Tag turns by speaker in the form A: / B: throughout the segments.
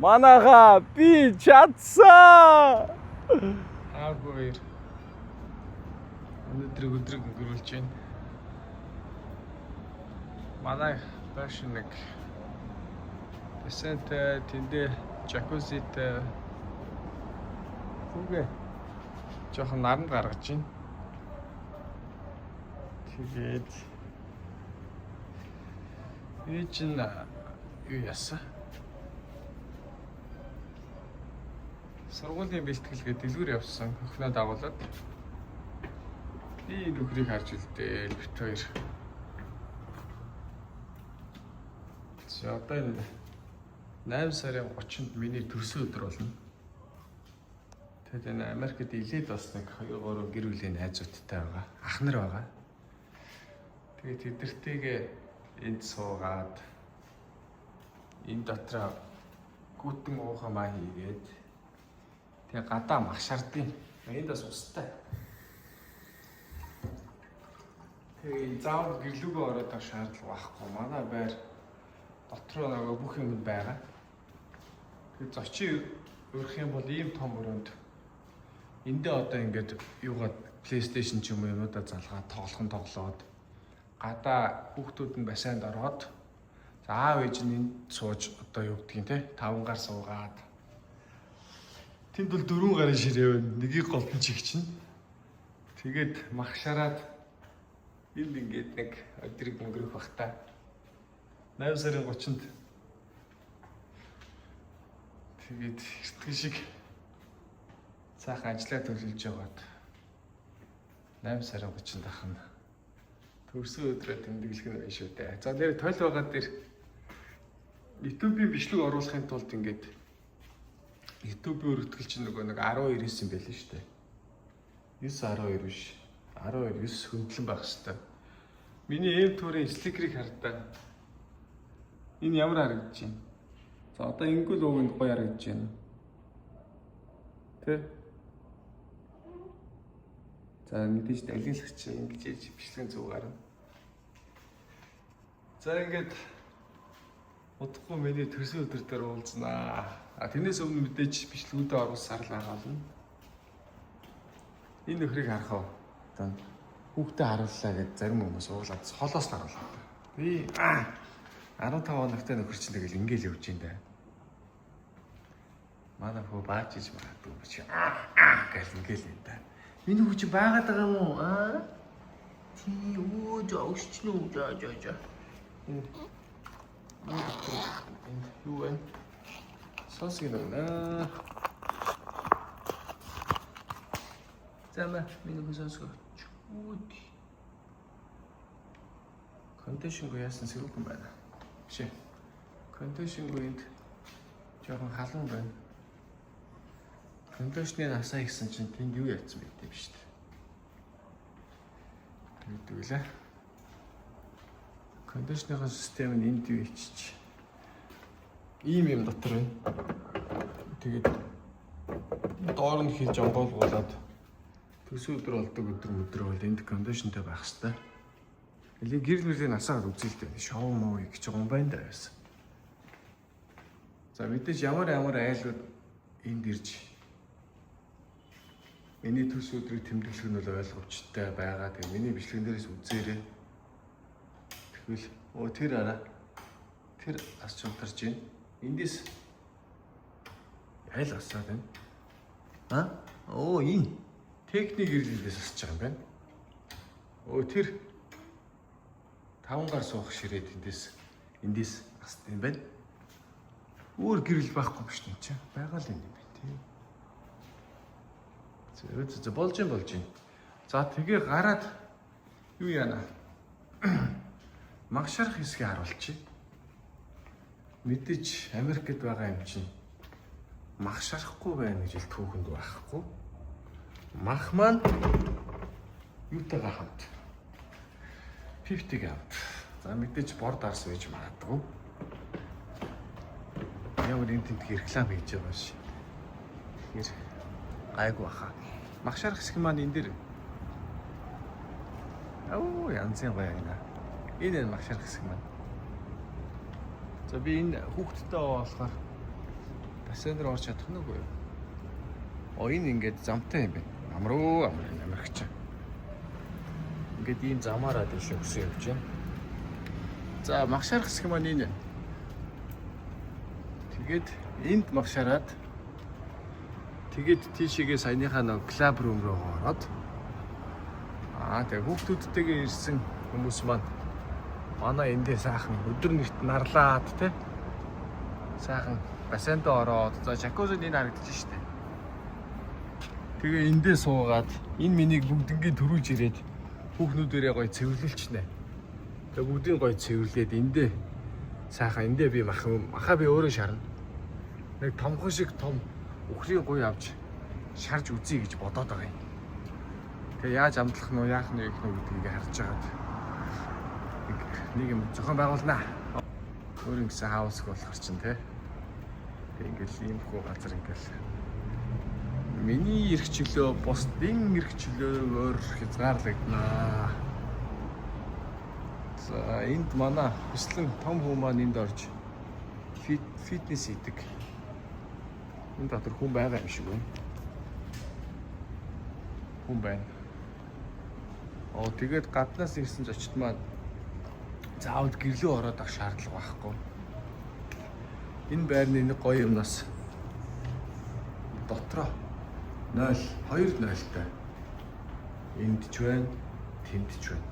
A: Манайха би чадсан.
B: Аагүй. Өнөөдөр өдрийг өнгөрүүлж байна. Манай баш нэг бассейнтэй, тэндээ жакузитэй үгүй жоохон наранд гаргаж байна. Тэгээд ээжин юу яасан? Сургуулийн бэлтгэлгээ дэлгүүр явсан хөхнөө дагуулад би нөхрийг харж үлдээл бит хоёр. За одоо энэ 8 сарын 30-нд миний төрсөн өдөр болно. Тэгээд энэ Америкт илээд бас нэг 2-3 гэр бүлийн найзуудтай байгаа. Ах нар байгаа. Тэгээд тэдэртэйгээ энд суугаад энэ дотроо гүтэн уухамаа хийгээд тэгээ гадаа магшаардیں۔ Энд бас устай. Тэгээ заавал гэрлүүгөө ороод авах шаардлага байхгүй. Манай байр дотроо нөгөө бүх юм байгаа. Тэгээ зочин өрөх юм бол ийм том өрөөнд эндээ одоо ингээд юугаад PlayStation ч юм уу юмудаа залгаад тоглоод гадаа хүүхдүүд нь бассейнд ороод за аав ээж нь энд сууж одоо юу гэдгийг те 5 гар суугаад тэнд бол 4 гарын ширээ байна. Нэгийг голтон чигчин. Тэгээд магшараад энд ингээд нэг өдрийг өнгөрөх бахта 8 сарын 30-нд тэгээд эртгэн шиг цаахан ажиллаа төлөвлөж яваад 8 сарын 30-нд ахна төрсөн өдрөө тэмдэглэх нь байна шүү дээ. За нэр тойл байгаа дээр YouTube-ийн бичлэг оруулахын тулд ингээд YouTube-ийн өртгөл чинь нөгөө нэг 12 9 байл нь шүү дээ. 9 12 биш. 12 9 хөндлөн байх хэвээр. Миний эм төрийн стикерийг хардаа. Энэ ямар харагдаж байна? За одоо ингүүл ууганд гоё харагдаж байна. Тэ? За мэдээж далилах чинь ингэж бичлэгэн зүг гарна. За ингээд удахгүй миний төрсөн өдөр дээр уулзнаа. Тэрнээс өмнө мэдээж бичлэгүүдээ оруулсан сарлаа хаална. Энэ нөхрийг харах уу? Одоо хүүхдээ харууллаа гэж зарим хүмүүс уулаад холоос нь харуулдаг. Би 15 хоногтой нөхөр чинь тэгэл ингээл явж ин даа. Манай хөө баажиж магадгүй чи гэл ингээл юм да. Миний хүү чи байгаад байгаа юм уу? Ти юу жогч нү жаа. Юу вэ? Сосгин нэ. Зама миний хүү сосгоо. Чүүд. Кондишнг яасан сэрүүхэн байна. Биш. Кондишнг энд жоохон халуун байна. Кондишны насаа ихсэн чинь тэнд юу яатсан бэ гэдэг биш үү? Тэгдэг лээ. Кондишныхаа систем нь энд юу ичиж. Ийм юм дотор байна. Тэгээд доор нь хийж онгойлгуулад төсөө өдөр болдог өдөр бол энд кондишнтэй байх хэвээр. Эле гэрэл мэлийн насаагаар үзэлтэй шоу муу гэж байгаа юм байна да байсан. За мэдээж ямар айлууд энд ирж миний төс өдрийг тэмдэглэх нь бол ойлгомжтой байгаа. Тэгээ миний бичлэгэн дээрээс үзээрэй. Тэгвэл тэр араа тэр ас чамтарч байна. Эндээс айл асаад байна. Энэ техник гэрлэлээс асч байгаа юм байна. Тэр 5 гар суух ширээд эндээс асд юм байна. Өөр гэрэл байхгүй юм шүү дээ. Байгаа л юм байна тий. За болж юм. За тэгээ гараад юу яана? Магшарах хэсгийг харуулчих. Мэдээж Америкт байгаа юм чинь магшарахгүй байна гэж л түүхэнд байхгүй. Мах маань юутайгаа хамт 50-г хамт. За мэдээж бор дарс байж магадгүй. Ямар энэ тэнд реклам хийж байгаа ш. Тэгэхээр гайгүй баха. Магшарах хэсэг маань энэ дэр. Янзын гоё юм. Энэ магшарах хэсэг маань. За би энэ хүүхдтэй болохоор Бассейн руу орж чадах нь үгүй юу? Энэ ингээд замтай юм байна. Амруу амрагч. Ингээд ийм замаараа дэше өсөө явж байна. За магшаарх хэсэг маань энэ. Тэгээд энд магшаараад тэгээд тийшээгээ саяныхаа нэг клуб рум руу ороод тэгээд хүүхдүүдтэйгээ ирсэн хүмүүс маань манай эндээ сайхан өдөр нэрт нарлаад те сайхан бассейнд ороод за жакузид энэ харагдаж штэ. Тэгээ эндээ суугаад энэ миний бүгднгийн төрүүлж ирээд хүүхнүүдээрээ гоё цэвэрлүүлчихнэ. Тэгээ бүгдийг гоё цэвэрлээд эндээ сайхан эндээ би махаа би өөрөө шарна. Нэг томхон шиг том үхрийн гуй авч шарж үзье гэж бодоод байгаа юм. Тэгээ яаж амтлах нь яах нь гэх нь гэдгийг харж байгаад нэг юм зохион байгуулнаа. Өөр ингэсэн хаусг болохоор чинь те. Тэгээ ингээл ийм хөө газар ингээл миний эрх чөлөө бусдын эрх чөлөөгөөр хязгаарлагдана. За энд манай хүслэн том хүмүүс маань энд орж фитнес хийдэг. Энд дотор хүн байгаа юм шиг байна. Хүн байна. Тэгээд гаднаас ирсэн зочид маань заавал гэрлөө ороод авах шаардлага байхгүй. Энэ байрны нэг гоё юмнаас дотроо 0-2-0-тай энд ч байна, тэнд ч байна.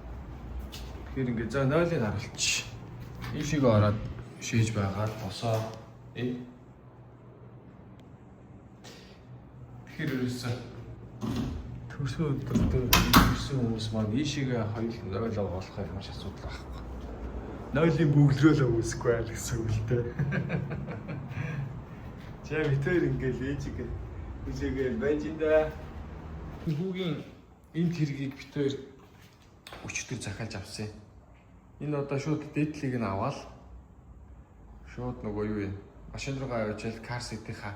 B: Тэгэхээр ингээд за 0-ыг харуулчих. Энэ шиг ороод шээж байгаа босоо энэ. Тэгэхээр ерөөсөө төрсөн өдөртөө ирсэн хүмүүс маань ийшээгээ 2-0 болохыг маш асуудал байхгүй. 0-ийн бөглөрөөлөө үүсэхгүй байл гэсэн үг л дээ. За битээр ингээл ээжигээ үжигээл байж энэ хүүгийн энэ хэргийг битээр өчтөр захиалж авсан. Энэ одоо шууд дээдлийг нь аваад шууд нөгөө юу юм машин руугаа явуулж кар ситийнхаа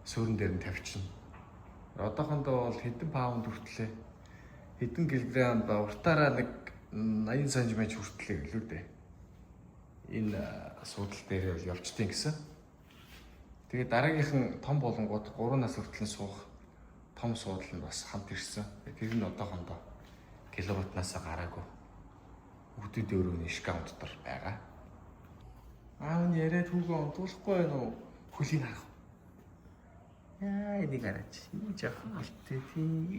B: суурин дээр нь тавьчихна. Одоохондоо бол хэдэн паунд хүртлээ хэдэн килограмм ба уртаараа нэг 80 см хүртлээ гэлүү дээ. Энэ суудал дээр явжтیں гэсэн. Тэгээд дараагийнхан том болонгууд 3-аас хүртэл суух том суудал нь бас хамт ирсэн. Тэр нь одоохондоо киловаттнаас гараагүй. Хүүхдүүдийн өрөөний шкаф дотор байгаа. Аав нь яриад хүүгээ онцлохгүй байна уу? Хөлийг харах. Яа, энийг хараач. Энэ жоохон алтай тийм.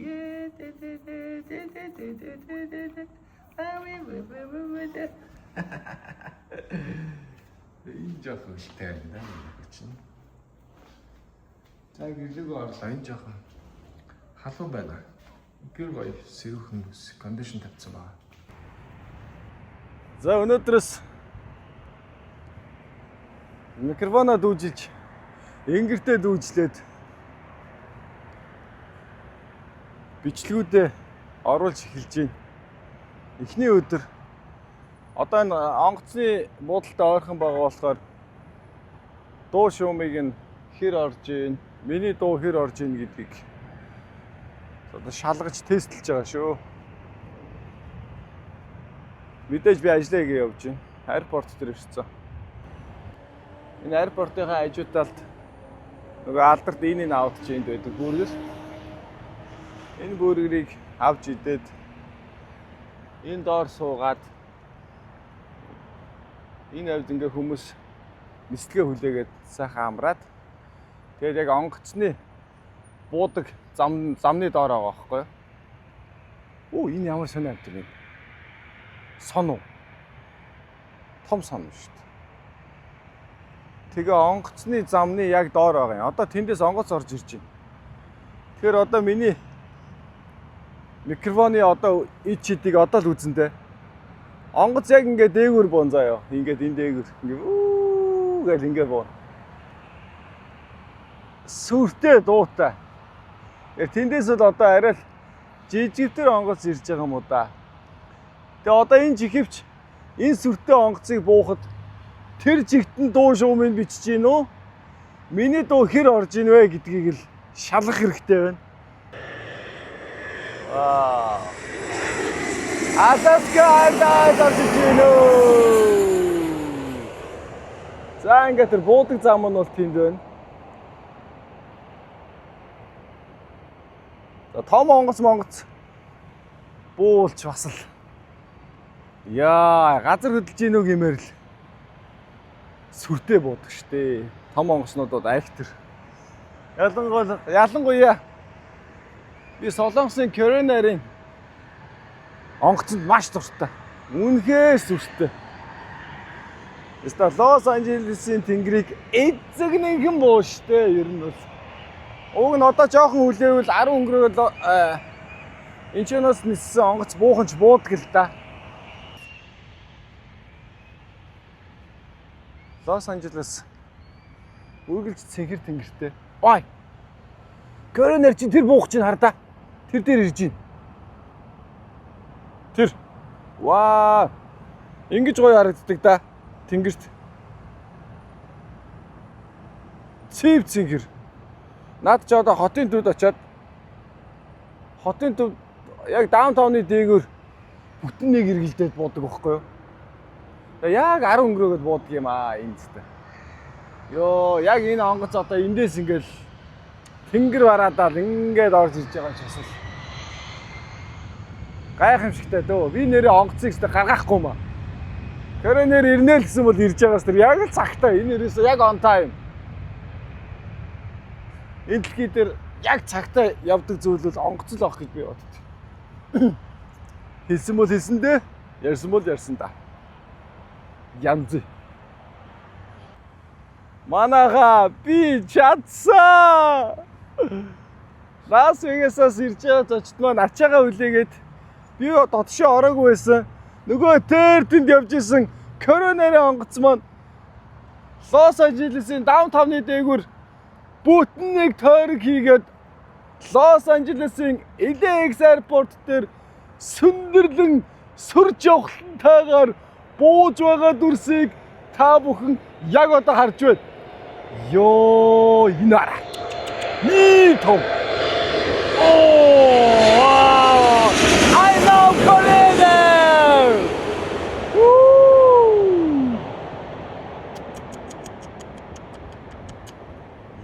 B: Энэ жоохон алтай байна чинь. За гэрлэг орлоо энэ жоохон халуун байна. Гэр гоё сэрүүхэн кондишн тавьсан байна.
A: За өнөөдрөөс микрофоноо дүүжилж ингэртээ дүүжлээд бичлэгүүдээ оруулж эхэлж байна. Эхний өдөр одоо энэ онгоцны буудалтай ойрхон байгаа болохоор дуу шуумыг нь хэр орж ийн, миний дуу хэр орж ийн гэдгийг одоо шалгаж тестлж байгаа шүү. Мэдээж би ажиллаа хийгээ явж байна. Аэропорт дээр ирсэн. Энэ аэропортын хажуу талд нөгөө алдарт энэ аут чинь байдаг бүргэр. Энэ бүргэрийг авч идээд энэ доор суугаад энэ хавьд ингээ хүмүүс нислэгээ хүлээгээд сайхан амраад тэгээд яг онгоцны буудаг замны доор байгаа байхгүй юу? Энэ ямар сонио амт юм. Сон уу? Том сон шүү дээ. Тэгээ онгоцны замны яг доор байгаа юм. Одоо тэндээс онгоц орж ирж байна. Тэгэхээр одоо миний микрофоны одоо ид чидийг одоо л үзэндээ. Онгоц яг ингээ дээгүүр буун заяа. Ингээд энэ дээгүүр ингээ гэл ингээ буун. Сүртэй дуутай. Тэндээс л одоо арай л жижигтэр онгоц ирж байгаа юм уу да. Тэгээ одоо энэ жихвч энэ сүртэй онгоцыг буухад тэр жигтэн дуу шуумыг бичиж гин үү? Миний дуу хэр орж ийн вэ гэдгийг л шалгах хэрэгтэй байна. Вау. Асаскаа орж ийн үү? За ингээд тэр буудаг зам нь бол тэнд байна. Том онгоц буулч бас л яа газар хөдөлж ийнү гэмээр л сүртэй буудаг штэ. Том онгоцнуудад айлтэр. Ялангуяа би Солонгосын Коронерийн онгоцонд маш дуртай. Үнэхээр сүртэй. Эсвэл Лос Анжелесийн тэнгэрийг эзэгнэнхэн буу штэ ер нь бол. Уг нь одоо жоохон хүлээвэл 10 өнгөрөөл энэчнээс ниссэн онгоц бууханч буудаг л да. Лос Анжелес үргэлж цэнхэр тэнгэртэй. Ой. Коронер чинь тэр буух чинь хар да. Тэр дээр ирж байна. Тэр. Ваа. Ингэж гоё харагддаг да. Тэнгэрт. Цэв цэнхэр. Наад ч одоо хотын төвд очиод хотын төв яг даунтауны дээгүүр бүтэн нэг эргэлдээд буудаг байхгүй юу? Яг 10 өнгөрөөгд буудаг юм аа энэ зүтэй. Йоо, яг энэ онгоц одоо эндээс ингээл тэнгэр бараадаа ингээд орж ирж байгаа ч бас гайхамшигтай дөө. Би нэрээ онгоцыг ч гаргахгүй маа. Коронер ирнэ л гэсэн бол ирж байгаас тэр яг л цагтаа энэ нэрээс яг on time. Энэ дэлхий дээр яг цагтаа явдаг зүйл бол онгоц л авах гэж би боддог. Хэлсэн бол хэлсэн дээ, ярьсан бол ярьсан да. Янз. Манайха би чадсан. Лас Вегасаас ирж байгаа зочд маань ачаагаа хүлээгээд би дотшоо ороогүй байсан. Нөгөө тэрдэнд явж исэн Коронерийн онгоц маань Лос Анжелесийн даунтауны дээгүүр бүтэн нэг тойрог хийгээд Лос Анжелесийн LAX airport дээр сүндэрлэн сүр жавхлантайгаар бууж байгаа дүрсийг та бүхэн яг одоо харж байна. Йоо, энэ арай. Ни том. Oh, I love Korea.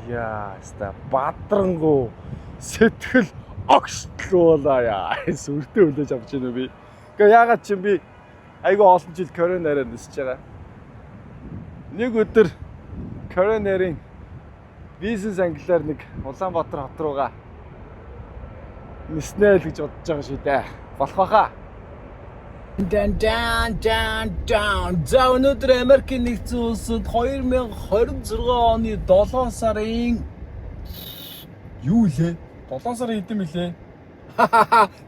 A: Яа, ста бадрангу сэтгэл огшлуулаа яа. Сүртэй хүлээж авч байна уу би. Гэхдээ яагаад чи би айгүй олон жил Коронерээр нисэж байгаа. Нэг өдөр Коронерийн бизнес англиар нэг Улаанбаатар хот руугаа ниснэ л гэж бодож байгаа шүү дээ. Болох байхаа. За өнөөдөр Америкийн нэгдсэн улсад 2026 оны 7 сарын юу лээ? 7 сарын хэдэн мөлий?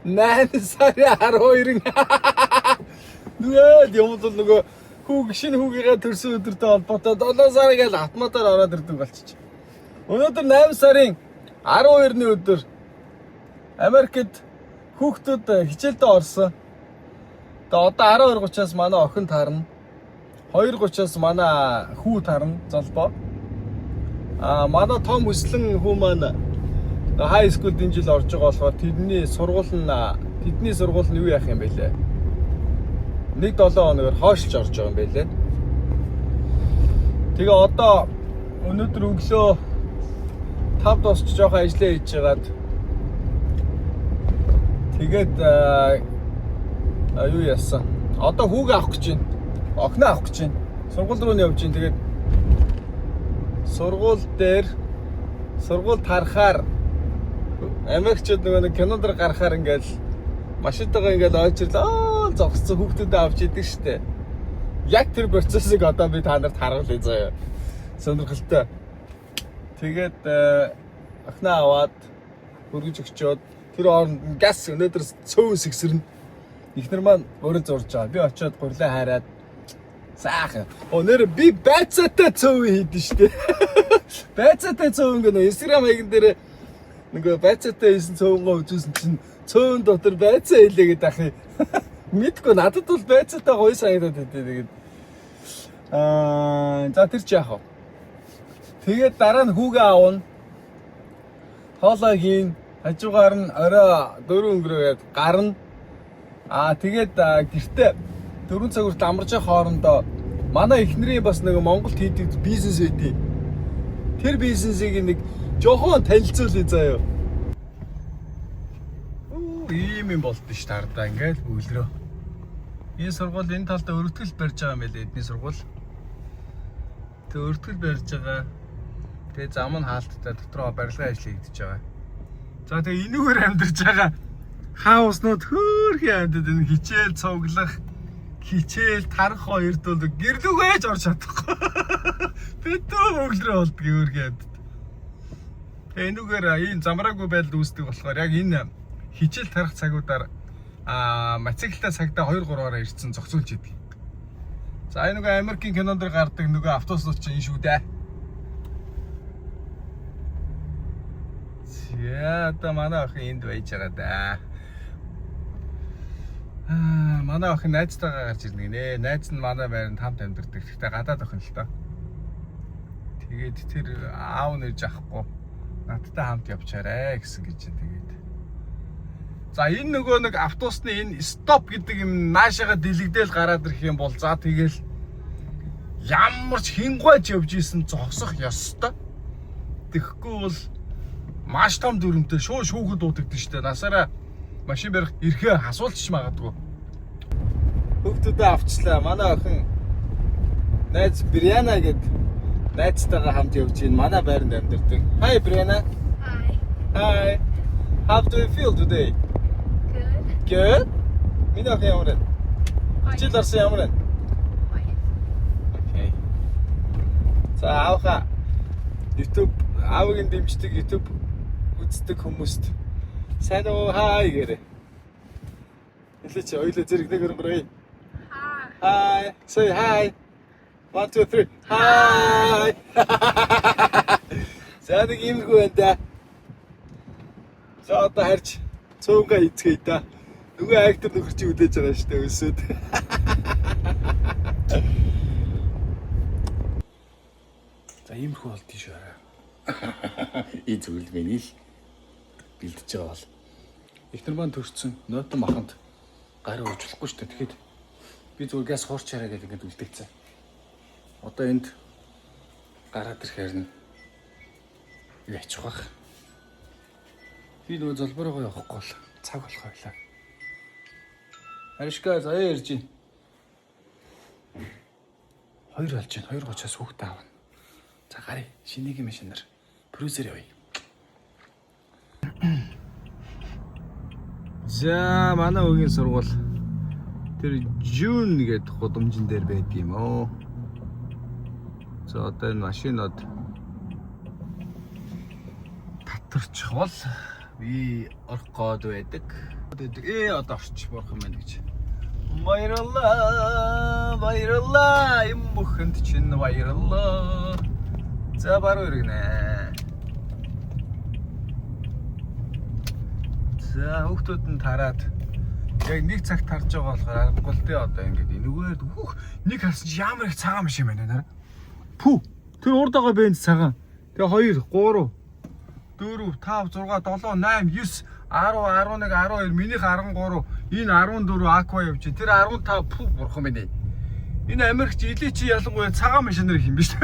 A: 8 сарын 12. Нүгэд юм бол нөгөө шинэ хүүгийнхээ төрсөн өдөртэй холбоотой 7 сар гэж автоматар ороод ирдэг болчих. Өнөөдөр 8 сарын 12-ны өдөр Америкт хүүхдүүд хичээлдээ орсон. Одоо 12:30-аас манай охин таарна. 2:30-аас манай хүү таарна золбоо. Манай том өслөн хүү маань хай скулд энэ жил орж байгаа болохоор тэдний сургууль нь юу яах юм бэ лээ? 1-7 хоногор хойшлж орж байгаа юм байлээ. Тэгээ одоо өнөөдөр өглөө 5 дуусч жоохон ажиллаа хийж байгаад тэгээд юу яасан? Одоо хүүгээ авах гэж байна. Охиноо авах гэж байна. Сургууль руу явж байна. Тэгээд сургууль тарахаар Америкчууд нэг кинонд гарахаар ингээл машинтайгаа ингээл ойчрлаа зогссон хүүхдүүдэд авч идэг штэ. Яг тэр процессыг одоо би та нарт харуулъя заяа. Сонирхолтой. Тэгээд охиноо аваад хөргөж өгчөөд тэр хооронд газ өнөөдөр цөөн сэгсэрнэ. Ихнэр маань өөрөө зурж байгаа. Би очиод гурлаа хайраад сайхан. Өнөр би байцаатай цөөн хийдэн штэ. Байцаатай цөөн гэнэ Instagram хаягн дээр нөгөө байцаатай хийсэн цөөнгөө үзүүлсэн чинь цөөн дотор байцаа хэлээгээд ахи. Мэдгүй надад бол байцаатай гоё санагдаад байдээ тэгээд. За тэр чи яах вэ? Тэгээд дараа нь хүүгээ аавна. Хоолой хийн, хажуугаар нь орой 4 өнгөрөөгээд гарна. Тэгээд гэртээ 4 цаг хүртэл амарч байгаа хоорондоо манай эхнэрийн бас нэг Монголд хийдэг бизнес байдیں۔ Тэр бизнесийг нэг жоохон танилцуулъя заяа. Ийм юм болд нь ш тардаа ингээд өглөө. Энэ сургууль энэ талд өргөтгөл барьж байгаа юм байлээ эдний сургууль. Тэг өргөтгөл барьж байгаа. Тэгээ зам нь хаалттай дотроо барилгын ажил хийгдэж байгаа. За тэгээ энүүгээр амьдарч байгаа хауснууд хөөрхөн амьдад энэ хичээл цуглах, хичээл тарах хоёрд бол гэрлүүгээж орж чадахгүй. Битүү өглөө болдг хөөрхөн амьдад. Тэгээ энүүгээр ийм замраагүй байдал үүсдэг болохоор яг энэ хичээл тарах цагуудаар мотоциклтай цагтаа 2-3-аараа ирсэн зохицуулж идэг. За энэ нөгөө Америкийн кинонд гардаг нөгөө автобусууд чинь энэ шүү дээ. Яа та манай охин энд байж байгаа да. Манай охин найзтайгаа гарч ирнэ гинэ. Найз нь манай байранд хамт амьдардаг. Гэхдээ гадаад охин л доо. Тэгээд тэр аав нэрж авахгүй. Надтай хамт явчаарэ гэсэн гэж тэгээд. За энэ нөгөө нэг автобусны энэ стоп гэдэг юм наашаага дэлгдээл гараад ирэх юм бол за тэгэл ямар ч хингуйж явж исэн зогсох ёстой. Тэгэхгүй бол маш том дүрмтэй шүүхэд дуудагдсан шүү дээ. Насаараа машин барих эрхээ асуулчих магадгүй. Хүүхдүүдээ авчлаа. Манай охин найз Бриана гэдэг найзтайгаа хамт явж байна. Манай байранд амьдардаг. Hi Brianna. Hi. How do you feel today? Good. Миний охин ямар вэ? Хичээл орсон ямар вэ? Окей. За аавха YouTube аавгийн дэмждэг YouTube үздэг хүмүүст сайн уу хай гэрэ. Хэлээч ойлоо зэрэг нэг өргөрөө. Hi. Say hi. 1 2 3. Hi. За нэг юм гоо энэ. За одоо харж цөөнгээ эцгээе да. Нөгөө актер нөхөр чи үдээж байгаа шүү дээ өсөд. За иймэрхүү болд тийш аа. И зүйл миний л бэлдэж байгаа бол. Эхнэр маань төрсөн ноотон маханд гараа уучлахгүй шүү дээ. Тэгэхэд би зүгээр газ хуурчаараа гэдэг ингээд үлдээцсэн. Одоо энд гараад ирэхээр нь яачих вэ? Би нөгөө золбороо явахгүй бол цаг болох байлаа. Аришка заяа ирж байна. 2 болж байна. 2:30-аас хүүхдээ аавна. За гарыг шинийгийн машинаар продюсер явъя. За манай өгийн сургууль тэр June гэдэг гудамжин дээр байдаг юм оо. За одоо энэ машинууд татварчих бол би орох гээд байдаг. Одоо орчих болох юм байна гэж. Баярлалаа юм бүхэнд чинь баярлалаа. За баруун иргэнэ. За хүүхдүүд нь тараад яг нэг цаг тарж байгаа болохоор аргагүй л дээ одоо ингээд энэгээр нэг харсан чи ямар их цагаан машин байна наа. Пүү тэр урд байгаа бенз цагаан. Тэгээ 2 3 4 5 6 7 8 9 10 11 12 минийх 13 энэ 14 аква явж тэр 15 пүү бурхан байна. Энэ Америкч илээ чи ялангуяа цагаан машинаар их юм биш.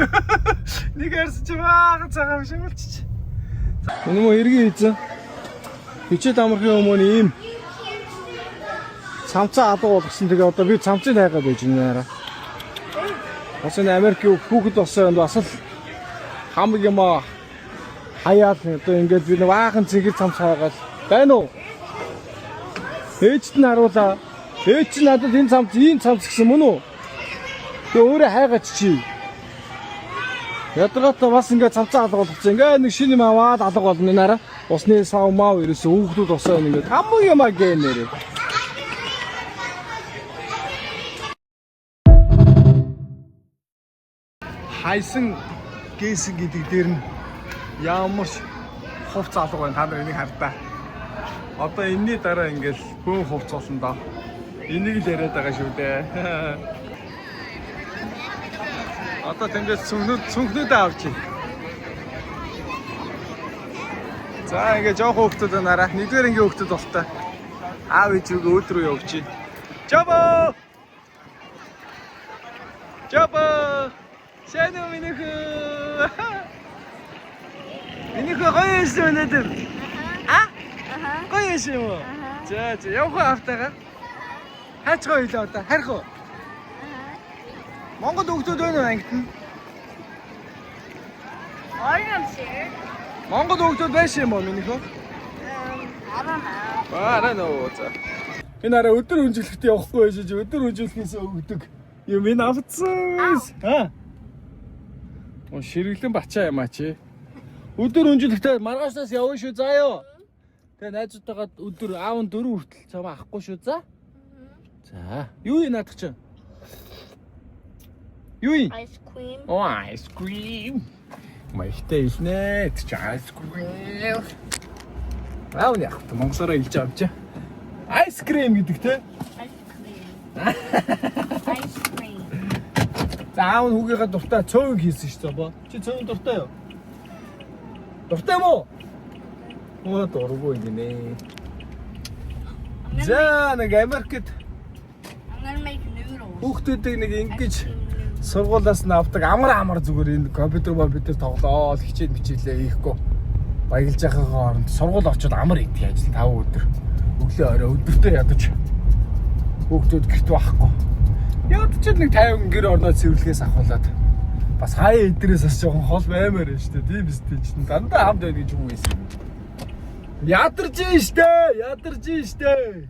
A: Нэг харсан чи баахан цагаан машин болчих. Энэ мө эргэн хийцэн. Хичээл амархын өмнө ийм цамцаа алга болгосон. Тэгээ одоо би цамцыг хайгаад байж байна. Бас энэ Америкийн хүүхэд болсон бас л хамаг юм хаяал одоо ингээд би нэг баахан цэгэр цамц хайгаад байна уу? Ээжт нь харуулаа. Ээж нь надад энэ цамц гэсэн мөн үү? Тэгээ өөрөө хайгаач чи. Ядраата бас ингээд цамцаа алга болгоцсон. Ингээд нэг шинэ юм аваад алга болно наараа. Усны сав мав ерөөсөө хүүхдүүд осоо ингээд хамаг юм гэнээр. Хайсан гээсэн гэдэг дээр нь ямар хувц алга байна та нар энийг хардаа. Одоо энэний дараа ингээл хөөн хувц болно доо. Энийг л яриад байгаа шүү дээ. Одоо тэнгээс цүнхнүүд авчих. За ингээ жоох хүүхдүүд нараа. Нэгдүгээр ингээ хүүхдүүд болтой. Аав ээжүүгээ өөдрөө явуулчих. Жабо! Жабо! Сайн уу минийх? Минийх гоё юм өнөөдөр. А? Гоё юм уу?
B: За явах автагаа. Хайцгаа хэлээ одоо. Харих уу? Монгол хүүхдүүд байна уу ангид нь?
C: Orange.
B: Монгол хүүхдүүд байсан юм уу минийхөө?
C: I don't know.
B: Баараа нөө за. Энэ арай өдөр хүнжлэхтэй явахгүй байж өдөр хүнжлэхээс өгдөг. Юм энэ авцсан. Оо ширэглэн бачаа юм а чи. Өдөр хүнжлэхтэй маргаашнаас явна шүү заа ёо. Тэгээ найзуудтайгаа өдөр 14 хүртэл цаваа авахгүй шүү за. За. Юу юм наадах чинь? Юу юм?
C: Ice cream.
B: Оо ice cream. Маягтай илнэ. Ice cream. Аав яах вэ? Монголоор хэлж авч. Ice cream гэдэг те.
C: Ice cream. Ice cream.
B: Заав хүүгийнхаа дуртай цөөнг хийсэн шүү дээ. Чи цөөн дуртай юу? Дуртай мó? Оо дургүй гинэ. За нэг Америкт
C: I'm gonna make noodles.
B: хүүхдүүдийг нэг ингэж сургуулаас нь авдаг амар зүгээр энэ компьютер тоглоод хичээл мичээлээ хийхгүй баялж байгаахаа оронд сургууль очоод амар идэх ажил 5 өдөр өглөө орой өдөртөө ядаж хүүхдүүд гэрт байхгүй ядаж нэг 50 гэр орноо цэвэрлэгээс авахулаад бас хаяа эдрээс бас жоохон хол баймаар байна шүү дээ тийм биз дээ чинь дандаа хамт байна гэж юу ийсэн ядарч штэ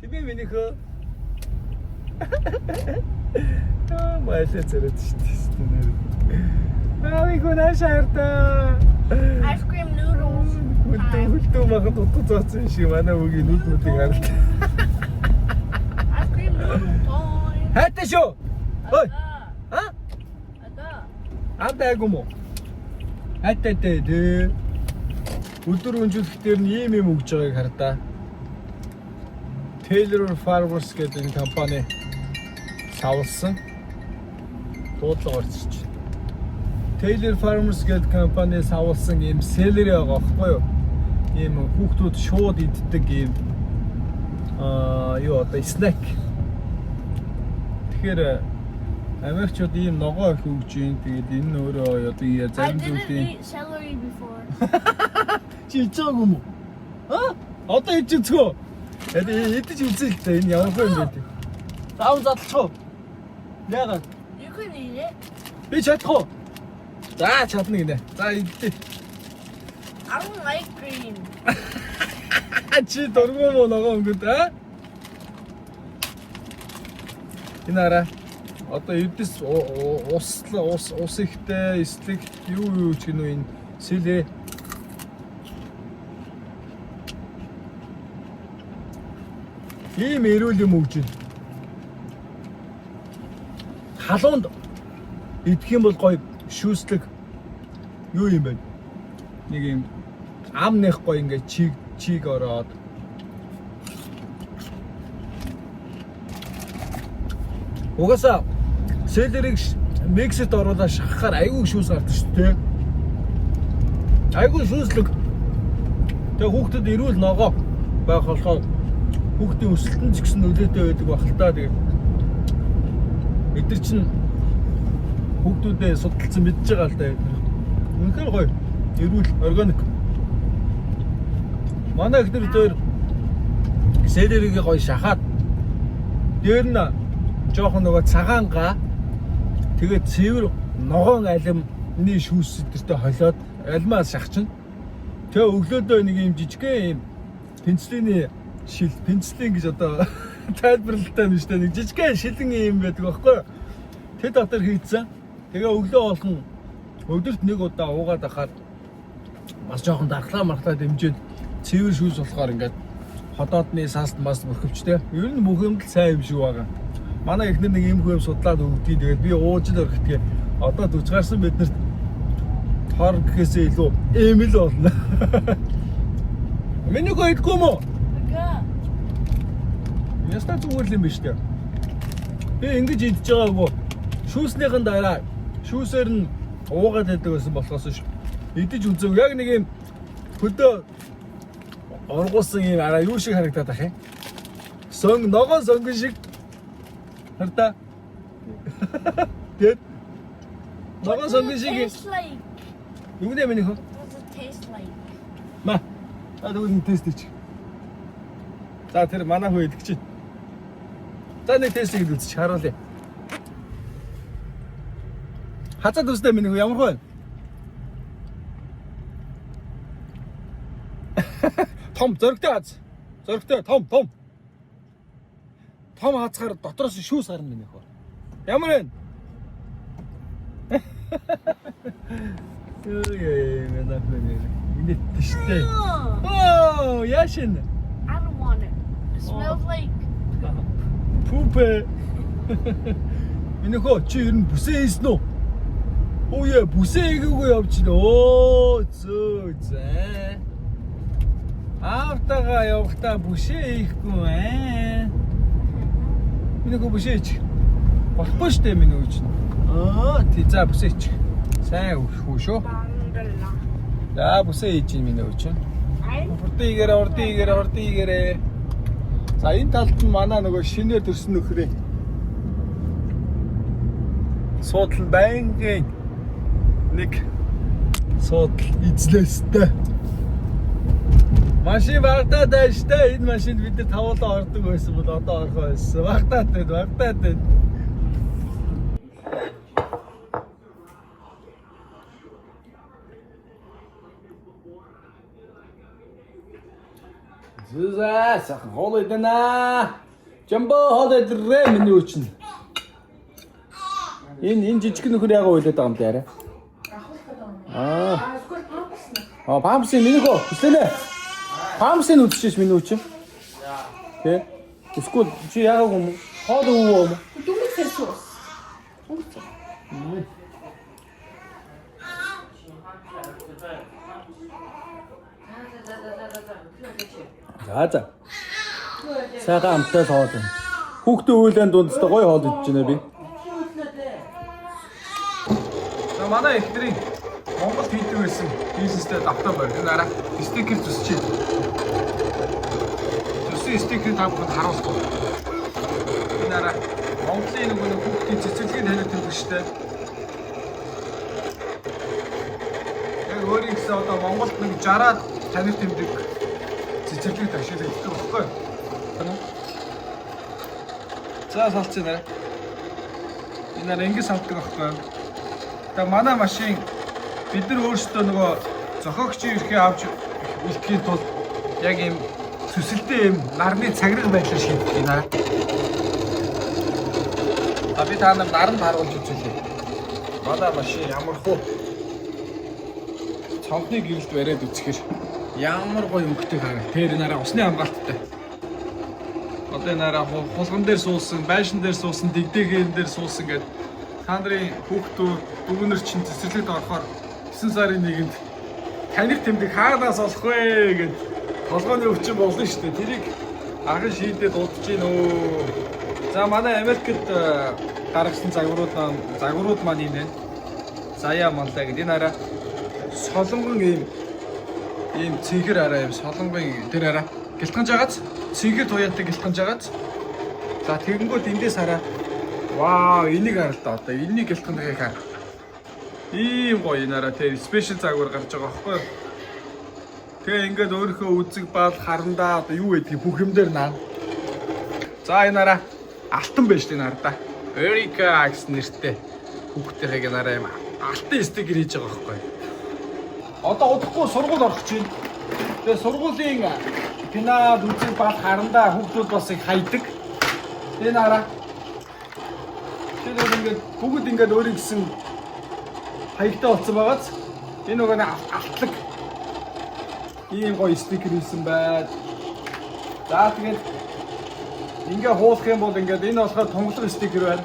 B: тийм ээ минийхөө Маялаа зэрэг шүү дээ. Аа игуна шаарта.
C: Ice cream noodles.
B: Үлдээ махад утга зооцсон шиг манай үгийн нүднүүдийг харалт.
C: Ice cream noodle time.
B: Хайтай шүү. Ой.
C: Ага.
B: Андаагүй мó. Хайтай дээ. Өдөр өнжүүлэхтэр нь ийм өгж байгааг хардаа. Taylor Farmers гэдэг энэ компани савлсан. Дуудлага орчиж. Taylor Farmers гэдэг компани савлсан ийм селери байгаа байхгүй юу? Ийм хүүхдүүд шууд иддэг ийм юу одоо снэк. Тэгэхээр Америкчууд ийм ногоо их өгж юм. Тэгээд энэ өөрөө одоо
C: I
B: зарим
C: didn't
B: зүйлийн
C: eat celery before.
B: чи ичээгүй юм уу? Одоо ичээцгөө. Эдэж үзээ л дээ энэ ямар юм бэ? Заав задлах уу? Яагаад?
C: You can eat it.
B: Би чадах уу? За чадна гинэ. За идтээ.
C: I don't like green.
B: Чи дургуй мó ногоо өнгөд аа? Энэ арай одоо эдээс ус ихтэй эслэг юу ч гинөө энэ сэлээ ийм эрүүл юм өгж байна. Халуунд идэх юм бол гоё шүүслэг юу юм бэ? Нэг юм ам нэх гоё ингээ чиг ороод угаасаа селерийг миксэд оруулаад шахахаар айгүй шүүс гардаг шүү дээ. Айгүй шүүслэг. Тэгээ хүүхдэд эрүүл ногоо байх болохоор хүүхдийн өсөлтөнд ч гэсэн нөлөөтэй байдаг баг л та. Тэгээ эдгээр чинь хүүхдүүдээ судалсан мэдж байгаа л да. Үнэхээр гоё. Эрүүл органик. Манай ихнэр дээр селерийг гоё шахаад дээр нь жоохон нөгөө цагаангаа тэгээд цэвэр ногоон алимны шүүс өдөртөө холиод алимаас шахчихна. Тэгээ өглөөдөө нэг юм жижигхэн юм пенцлиний шил пенцлин гэж одоо тайлбарлалтай юм шүү дээ. Нэг жижигхэн шилэн юм байдаг байхгүй юу? Тэд дотор хийцэн. Тэгээ өглөө болгон өдөрт нэг удаа уугаад ахаар бас жоохон дархлаа дэмжиж цэвэр шүүс болохоор ингээд ходоодны саст мас мөрхөвчтэй. Ер нь бүх юм л сайн юм шиг байгаа. Манай ихнэр нэг юм хөм судлаад өгдгийг тэгээд би ууж л өргөтгөө. Одоо дүчгаарсан биднэрт тор гэхээсээ илүү эмэл болно. Миний гоо идэхгүй мó? Ястаа зүгээр юм биш үү? Би ингэж идэж байгаагүй. Шүүснийхэн дараа шүүсээр нь уугаад байдаг байсан болохоос ш. Идэж үзэв. Яг нэг юм хөдөө оргуулсан юм араа юу шиг харагдаад ах юм. Ногоон сонгон шиг. Харта. Тэт. Ногоон сонгон шиг. Юу нэ миний хөө?
C: What does it taste like?
B: Ма. Тэгвэл тест хийчих.
A: За тэр манай хүү идэх чинь. За нэг тестийг үзчих харуулъя. Хацаад үзтээ миний хүү ямар хөө? Том зөрөгтэй хаз. Зөрөгтэй том. Том хацгаар дотроос шүүс гарна миний хөө. Ямар вэ? Ой, манай хүү. Инэт тиштэй. Oh, яшин.
C: I don't want it. It smells like.
A: Poop. Миний хөө чи ер нь бүсээ хийсэн үү? Оо яа, бүсээ хийгээгүй явчихна. Оо зөө. Автагаа явахтаа бүсээ хийхгүй ээ. Миний хөө бүсээ хийчих. Болохгүй шүү дээ миний хөө чинь. Тий за бүсээ хийчих. Сайн хүү шүү. За бүсээ хийж чинь миний хөө чинь. Урд игээрээ. За энэ талд нь манай нөгөө шинээр төрсөн нөхрөө. Суудлын байнгын нэг суудл эзлээстэй. Машин багтаад байштай энэ машинд бид нар тавуулаа ордог байсан бол одоо орох байсан. Багтаад байд. Зузаа сахан хоол идэнэ. Жамбо хоол идрээ миний үчин. Энэ жижиг нөхөр ягаа уйлаад байгаа юм те арай. Пампсын миний хөө хүслэнэ. Пампсын үдчихэж миний үчин. Тэ. Эсвэл чи ягаа юм? Хоол өвөө юм.
C: Дүнгийн сэрсүүс.
A: За. Сайхан амтай хоол. Хүүхдээ үйлэн дундстай гоё хоол идэж байна би. За манай эхнэрийн Монгол хийдэг байсан бизнестэй давтаа байна. Энэ арай стикер зүсчээ. Зүсийн стикер тавхад харуулсан. Энэ арай Монголын нэг хүүхдийн цэцэрлэгийн таниад төлөв штэ. Яг өөрийнхөө одоо Монголд нэг 60-аад таниад тэмдэг цэцэрлэг ташилдаг байхгүй. За салцсан нэ. Энэ арай ингэ салдаг байхгүй. Тэгээ манай машин бид нар өөрсдөө нөгөө зохиогчийн эрхээ авч үлдэхийн тулд яг ийм төсөлтэй ийм нарны цагираг байдлаар шийддэг юм аа. Би та нар наранд харуулж үзүүлээ. Манай машин ямар хөө цонхны гэрэлд бариад үзэхээр ямар гоё өнгөтэй хараа. Тэр нараа усны хамгаалттай. Одоо энэ нараа хулган дээр суусан, байшин дээр суусан, дэгдээгэн дээр суусан гэдэг та нарын хүүхдүүд дүүнер чинь цэцэрлэгт орохоор 9 сарын 1-нд таних тэмдэг хаанаас олох вэ гэд толгойн өвчин болно шүү дээ. Тэрийг анхан шийдээд удаж гин өө. За манай Америкт гаргасан загварууд маань энэ заяа маллаа гэдэг энэ арай солонгон ийм цэнхэр арай ийм солонгон тэр арай гэлтганж агац цэнхэр туяатай гэлтганж агац. За тэгэнгүүт эндээс хараа. Вау, энийг хараа л да одоо энийг гэлтганыг хаа. Ийм гоё энэ арай тэр спешиал загвар гарч байгаа байхгүй юу? Тэгээ ингээд өөрийнхөө үзэг бал харандаа одоо юу гэдгийг бүх юм дээр наа. За энэ арай алтан байж тээ нардаа. Эрика гэсэн нэртэй хүүхдтэйгээ нараа юм алтан стикер хийж байгаа байхгүй. Одоо удахгүй сургууль орох чинь. Тэгээ сургуулийн пинаад үзэг бал харандаа хүүхдүүд бас их хайдаг. Тэгээ нараа. Тэгээд ингээд бүгд ингээд өөрийн гэсэн хаягтай болсон байгааз энэ нөгөө алтлаг ийм гоё стикер хийсэн байд. За тэгээд ингээ хуулах юм бол ингээд энэ болохоор тунгалаг стикер байна.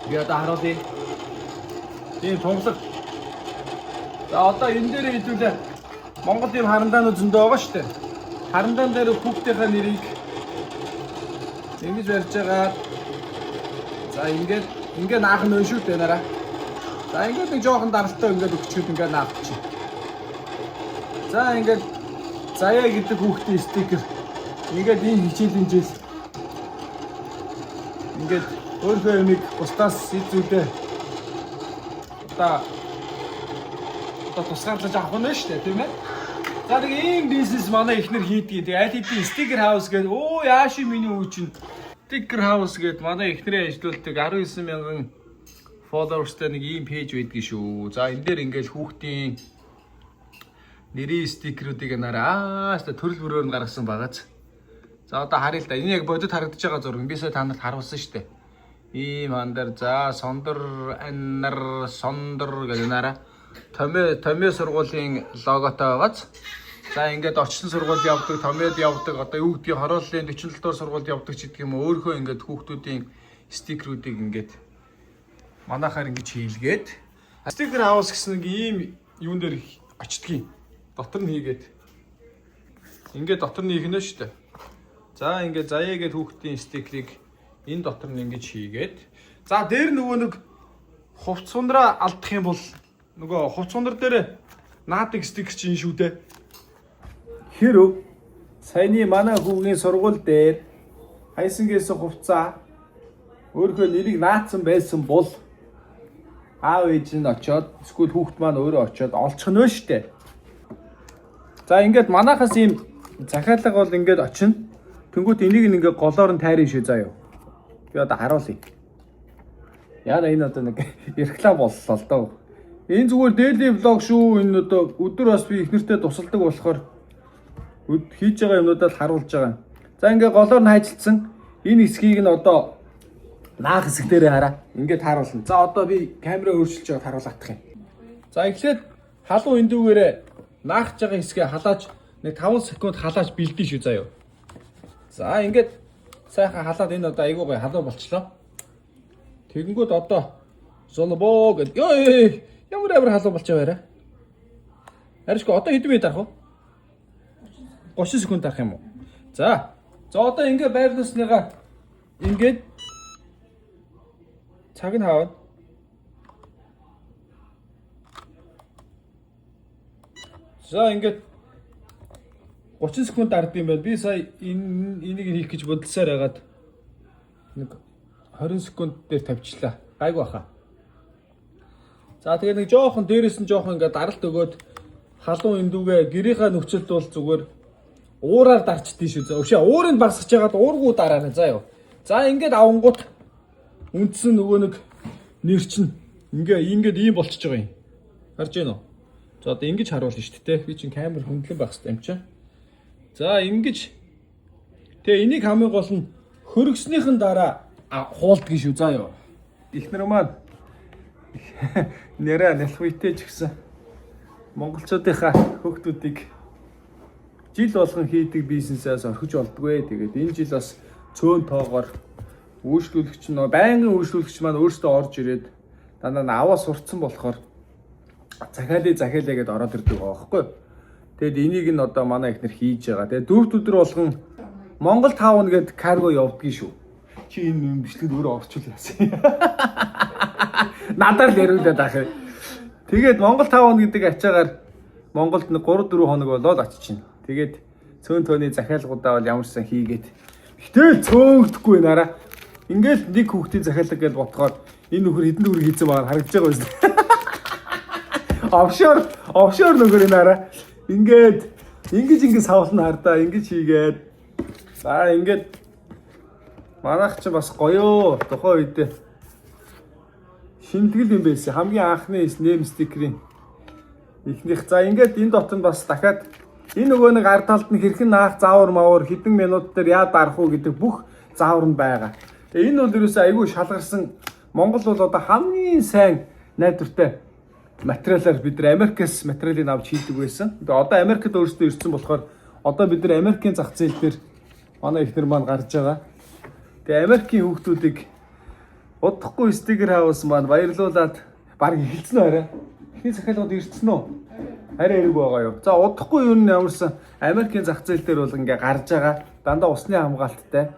A: Би одоо харуулъя. Тийм тунгалаг. За одоо энэ дээр хэдүүлээ Монгол ийм харандаанууд зөндөө байгаа шүү дээ. Харандаан дээр хүүхдийнхээ нэрийг ингэж барьж байгаа. За ингээд наах нь шүү дээ нараа. За ингээд нэг жоохон даралтай ингээд өгчүүд ингээд наавчих. За ингээд заяа гэдэг хүүхдийн стикер. Ингээд энэ хичээлэнжээс ингээд өөрийнхөө юмыг бусдаас эзүүлээ. Одоо тусгаарлаж авах нь шүү дээ, тийм ээ?
B: За нэг ийм бизнес манай ихнэр хийдгийг. Тэгээ аль хэдийн стикер хаус гэдэг. Оо яаши миний үе чинь. Стикер хаус гэдэг манай ихнэрийн ажилтдаг 19 мянган followers-тай нэг ийм пэйж байдгийг шүү. За энэ дээр ингээл хүүхдийн нэрийн стикерүүдийг нараа төрөл бүрөөр нь гаргасан багаз. За одоо харъя л да. Энэ яг бодит харагдаж байгаа зураг. Би сая танарт харуулсан шүү дээ. Ийм андар за сондор аннар сондор гэдэг нараа Томьёо сургуулийн логотой байгааз. За ингээд орчин сургууль явдаг, Томьёод явдаг, одоо юу гэдгийг хорооллын 47 дугаар сургуульд явдаг ч гэдэг юм уу. Өөрийнхөө ингээд хүүхдүүдийн стикерүүдийг ингээд манайхаар ингэж хийлгээд стикер хаус гэсэн нэг ийм юун дээр очдгийг дотор нь хийгээд ингээд дотор нь хийхнэ шүү дээ. За ингээд заяагээд хүүхдийн стикерийг энэ дотор нь ингэж хийгээд за дээр нөгөө нэг хувц сундраа алдах юм бол нөгөө хувц сундар дээр наадаг стикер чинь шүү дээ. Хэрв саяны манай хүүгийн сургууль дээр хайсангээс хувцаа өөрийнхөө нэрийг наацсан байсан бол аав ээж нь очоод эсвэл хүүхд маань өөрөө очоод олчих нь штэ. За ингээд манайхаас ийм захиалга бол ингээд очино. Тэнгүүт энийг ингээд голоор нь тайрын шүү заа юу. Би одоо харуулъя. Яна энэ одоо нэг реклам боллоо л доо. Энэ зүгээр daily vlog шүү. Энэ одоо өдөр бас би их нэртэй тусалдаг болохоор хийж байгаа юмнуудаа харуулж байгаа. За ингээ голоор нь хайжилсан энэ хэсгийг нь одоо наах хэсэг дээрээ хараа. Ингээд харуулна. За одоо би камераа өөрчилж байгаа харуулах юм. За эхлээд халуун эндүүгээрээ наахж байгаа хэсгээ халааж нэг 5 секунд халааж бэлдэн шүү заа юу. За ингээд сайхан халаад энэ одоо айгуу гоё халуун болчлоо. Тэгэнгүүт одоо золбоо гэдэг. Ёо ямар халуун болчихоо яриа. Харишгүй одоо хэдэн минут дарах вэ? 30 секунд дарах юм уу? За одоо ингээд байрлуулсныгаа ингээд цаг нь хаваад. За ингээд 30 секунд дардсан юм байна. Би сая энийг хийх гэж бодлосоор байгаад нэг 20 секунд дээр тавьчлаа. Гайгүй баха. За тэгээ нэг жоохон дээрээс нь жоохон ингээд даралт өгөөд халуун эндүүгээ гэрийнхаа нөхцөлд бол зүгээр уураар дарчдээ шүү. За өшөө уурыг багсаж яагаад уургуу дараарай заа юу. За ингээд авангууд үндсэн нөгөө нэг нэр чинь ингээд ийм болчихж байгаа юм. Харж байна уу? За одоо ингэж харуулна шүү дээ. Би чинь камер хөндлөн байх хэрэгтэй юм чинь. За ингэж тэгээ энийг хамгийн гол нь хөргснийхэн дараа хуулдаг шүү заа юу. Ихнэр маань нэрэ нэлхвитэй ч гэсэн монголчуудынхаа хүүхдүүдийг жил болгон хийдэг бизнесээс орхиж олдгүй. Тэгээд энэ жил бас цөөн тоогоор үйлчлүүлэгч нь байнгын үйлчлүүлэгч маань өөрсдөө орж ирээд дандаа аваа сурцсан болохоор захиалаа гэдээ ороод ирдэг байгаа байхгүй. Тэгэд энийг нь одоо манай ихнэр хийж байгаа. Тэгээд 4 өдөр болгон Монгол таавн гэдэг карго явуулдгийг шүү. Чи энэ бичлэгт өөрөө орчуул яасан. Надаар л яриулаад ах. Тэгээд Монгол таавн гэдэг ачаагаар Монголд нэг 3-4 хоног болоод очиж чинь. Тэгээд цөөн тооны захиалгуудаа бол ямарсан хийгээд. Гэтэл цөөгдөхгүй нараа. Ингээл нэг хүүхдийн захиалга гэж бодохоор энэ нөхөр хэдэн төгрөг хийсэн байгаа харагдаж байгаа юм. Офшор нөхөр нараа. Ингэж савлна хардаа ингэж хийгээд. За ингээд манайх ч бас гоёо тухайн үед шинтгэл юм байсан. Хамгийн анхны нэм стикерийн ихнийх. За ингээд энэ дотор нь бас дахиад энэ нөгөө нэг ард талд нь хэрхэн наах заавар мавар хэдэн минут дээр яа дарах уу гэдэг бүх заавар нь байгаа. Тэгээ энэ бол ерөөсөө айгүй шалгарсан. Монгол бол одоо хамгийн сайн найдвартай материалаар бид нар Америкээс материалыг авч хийдэг байсан. Тэгээ одоо Америкт өөрсдөө ирсэн болохоор одоо бид нар Америкийн зах зээл дээр манай ихнэр маань гарч байгаа. Тэгээ Америкийн хүүхдүүдийг удахгүй стикер хаус маань баярлуулад баг эхэлсэн арай. Эхний захиалгууд ирсэн үү? Арай эрэг байгаа юу. За удахгүй юу нь ямарсан Америкийн зах зээл дээр бол ингээ гарч байгаа. Дандаа усны хамгаалттай.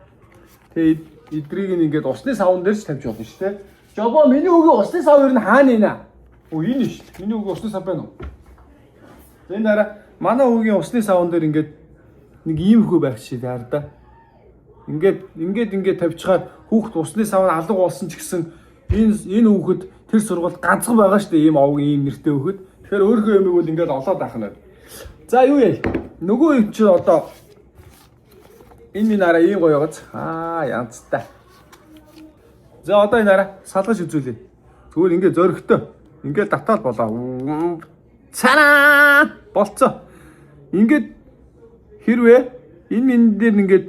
B: Тэгээ эдрийг ингээд усны савн дээр ч тавьж болно шүү дээ. Жобо миний үгийн усны сав ер нь хаана ийна? Оо энэ шүү дээ. Миний үгийн усны сав байна уу? Энэ дараа манай үгийн усны савн дээр ингээд нэг иймэрхүү байх шээ да. Ингээд тавьчихаар хүүхд усны сав нь алга болсон ч гэсэн энэ хүүхэд тэр сургуульд ганцхан байгаа шүү дээ. Ийм овгийн ийм нэртэй хүүхэд. Тэгэхээр өөрийнхөө юмыг бол ингээд олоод авах нь.
A: За юу яа? Нөгөө юм чи одоо энэ минь араа ийм гоё байгааз. Янзтай. За одоо энэ араа салгаж үзүүлээ. Зүгээр ингээ зөрөгтэй. Ингээл татаал болоо. Цараа болцоо. Ингээд хэрвээ энэ минь дээр ингээд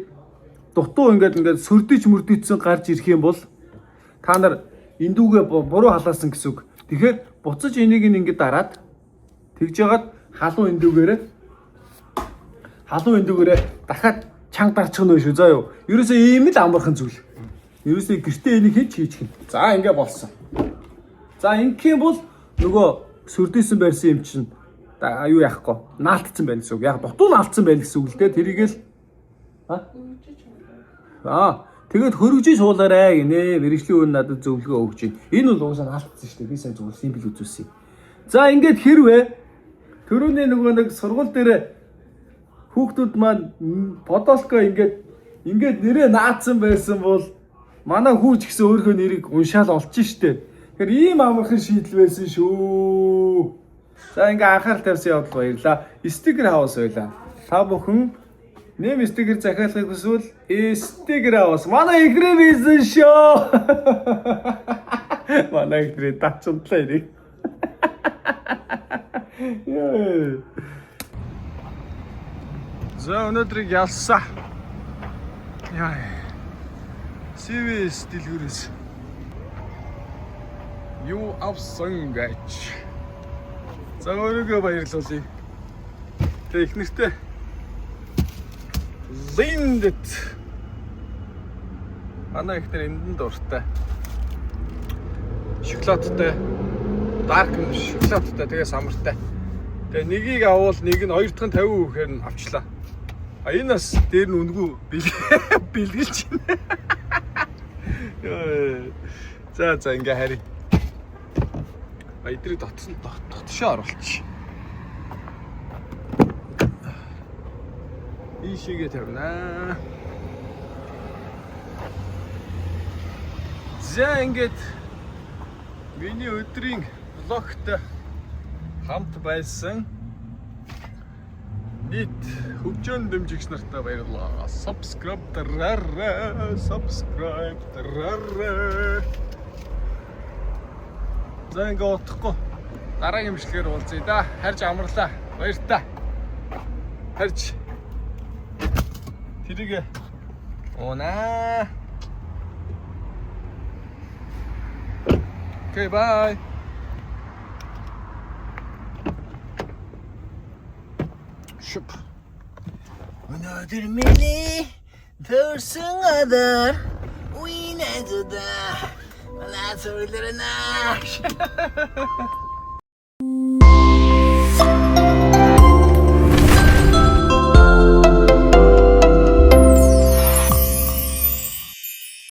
A: дутуу ингээд сөрдөж мөрдөгдсөн гарч ирэх юм бол та нар эндүүгээ буруу халаасан гэсэн үг. Тэгэхээр буцаж энийг ингээд дараад тэгж яагаад халуун эндүүгээрээ дахиад чанга дарчих нь шүү заа юу. Ерөөсөө ийм л амархан зүйл. Ерөөсөө гэртээ энийг хэд хийж гин. За ингээ болсон. За ингэх юм бол нөгөө сөрдөөсөн барьсан юм чинь юу яахгүй наалтцсан байна гэсэн үг. Яг дутуу наалтсан байна гэсэн үг л дээ. Тэрийгэл тэгээд хөргөжиж суулаарай гинэ. Мэргэжлийн өн надад зөвлөгөө өгч байна. Энэ бол уусаа наалтцсан шүү дээ. Би сайн зүгээр симпл үзүүлсэн. За ингээд хэрвээ төрөний нөгөө нэг сургууль дээр хүүхдүүд маань подолко ингээд нэрээ наацсан байсан бол манай хүүч гэсэн өөрийнхөө нэрийг уншаал олчих штеп. Тэгэхээр ийм амархан шийдэл байсан шүү. За ингээ анхаарал тавьсан явдал баярлаа. Стикер хаус байлаа. Та бүхэн нэм стикер захиалахыг хүсвэл стикер хаус. Манай ихрээ бийсэн шүү. Манай ихрээ тачамтлаа ирээ. Яа. За өнөөдрийг ялсаа. Яа. СВС дэлгүүрээс юу авсан гэж. За өөрийгөө баярлуулъя. Тэ их нэртэй Линдет. Манай ихтер эндэн дуртай. Шоколадтай. Дарк шоколадтай тэгээ самартай. Тэгээ нэгийг авал нэг нь 2 дахь нь 50 гэхээр нь авчлаа. Энэ бас дээр нь үнгүү бэлгэлж байна. За ингээ харъя. Баядрыг дотшоо оруулчих. Ийшээгээ тавина. За ингээд миний өдрийн влогт хамт байсан нийт хөгжөөн дэмжигч нартай баярлалаа. Subscribe дараарай. За ингээ утахгүй дараагийн бичлэгээр уулзъя да. Харж амарлаа. Баяртай. Харж тэрийг оона. Okay, bye. Шуп. Өнөөдөр миний төрсөн өдөр үинэзэдэ. Манай зөвлөрнө.